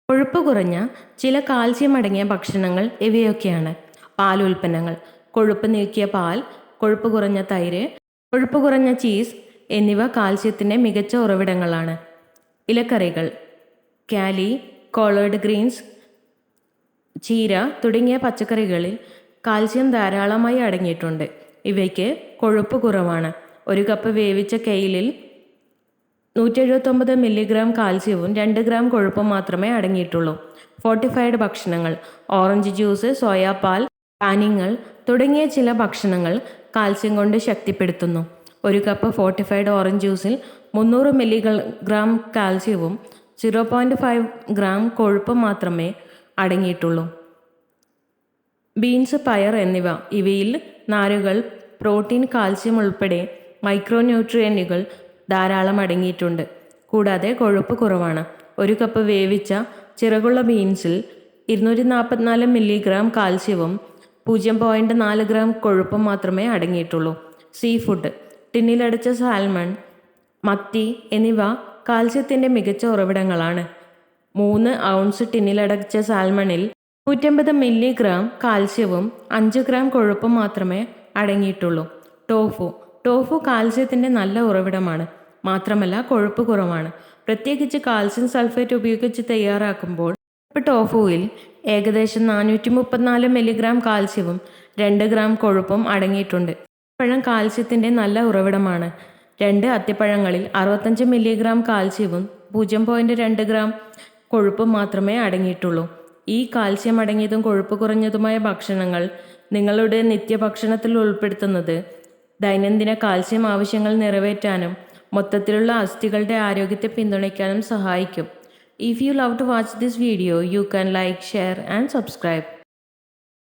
കൊഴുപ്പ് കുറഞ്ഞ ചില കാൽസ്യം അടങ്ങിയ ഭക്ഷണങ്ങൾ ഇവയൊക്കെയാണ്. പാലുൽപ്പന്നങ്ങൾ: കൊഴുപ്പ് നീക്കിയ പാൽ, കൊഴുപ്പ് കുറഞ്ഞ തൈര്, കൊഴുപ്പ് കുറഞ്ഞ ചീസ് എന്നിവ കാൽസ്യത്തിൻ്റെ മികച്ച ഉറവിടങ്ങളാണ്. ഇലക്കറികൾ: കാലി, കോളേർഡ് ഗ്രീൻസ്, ചീര തുടങ്ങിയ പച്ചക്കറികളിൽ കാൽസ്യം ധാരാളമായി അടങ്ങിയിട്ടുണ്ട്. ഇവയ്ക്ക് കൊഴുപ്പ് കുറവാണ്. ഒരു കപ്പ് വേവിച്ച കെയിലിൽ 179 മില്ലിഗ്രാം കാൽസ്യവും 2 ഗ്രാം കൊഴുപ്പും മാത്രമേ അടങ്ങിയിട്ടുള്ളൂ. ഫോർട്ടിഫൈഡ് ഭക്ഷണങ്ങൾ: ഓറഞ്ച് ജ്യൂസ്, സോയാപാൽ, ധാന്യങ്ങൾ തുടങ്ങിയ ചില ഭക്ഷണങ്ങൾ കാൽസ്യം കൊണ്ട് ശക്തിപ്പെടുത്തുന്നു. ഒരു കപ്പ് ഫോർട്ടിഫൈഡ് ഓറഞ്ച് ജ്യൂസിൽ 300 മില്ലിഗ്രാം കാൽസ്യവും 0.5 ഗ്രാം കൊഴുപ്പും മാത്രമേ അടങ്ങിയിട്ടുള്ളൂ. ബീൻസ്, പയർ എന്നിവ: ഇവയിൽ നാരുകൾ, പ്രോട്ടീൻ, കാൽസ്യം ഉൾപ്പെടെ മൈക്രോന്യൂട്രിയൻറ്റുകൾ ധാരാളം അടങ്ങിയിട്ടുണ്ട്. കൂടാതെ കൊഴുപ്പ് കുറവാണ്. ഒരു കപ്പ് വേവിച്ച ചിറകുള്ള ബീൻസിൽ 244 മില്ലിഗ്രാം കാൽസ്യവും 0.4 ഗ്രാം കൊഴുപ്പും മാത്രമേ അടങ്ങിയിട്ടുള്ളൂ. സീ ഫുഡ്: ടിന്നിലടച്ച സാൽമൺ, മത്തി എന്നിവ കാൽസ്യത്തിൻ്റെ മികച്ച ഉറവിടങ്ങളാണ്. 3 ഔൺസ് ടിന്നിലടച്ച സാൽമണിൽ 150 മില്ലിഗ്രാം കാൽസ്യവും 5 ഗ്രാം കൊഴുപ്പും മാത്രമേ അടങ്ങിയിട്ടുള്ളൂ. ടോഫു കാൽസ്യത്തിൻ്റെ നല്ല ഉറവിടമാണ്. മാത്രമല്ല കൊഴുപ്പ് കുറവാണ്. പ്രത്യേകിച്ച് കാൽസ്യം സൾഫേറ്റ് ഉപയോഗിച്ച് തയ്യാറാക്കുമ്പോൾ ടോഫുവിൽ ഏകദേശം 434 മില്ലിഗ്രാം കാൽസ്യവും 2 ഗ്രാം കൊഴുപ്പും അടങ്ങിയിട്ടുണ്ട്. പഴം കാൽസ്യത്തിൻ്റെ നല്ല ഉറവിടമാണ്. 2 അത്തിപ്പഴങ്ങളിൽ 65 മില്ലിഗ്രാം കാൽസ്യവും 0.2 ഗ്രാം കൊഴുപ്പും മാത്രമേ അടങ്ങിയിട്ടുള്ളൂ. ഈ കാൽസ്യം അടങ്ങിയതും കൊഴുപ്പ് കുറഞ്ഞതുമായ ഭക്ഷണങ്ങൾ നിങ്ങളുടെ നിത്യഭക്ഷണത്തിൽ ഉൾപ്പെടുത്തുന്നത് ദൈനംദിന കാൽസ്യം ആവശ്യങ്ങൾ നിറവേറ്റാനും മൊത്തത്തിലുള്ള അസ്ഥികളുടെ ആരോഗ്യത്തെ പിന്തുണയ്ക്കാനും സഹായിക്കും. If you love to watch this video, you can like, share and subscribe.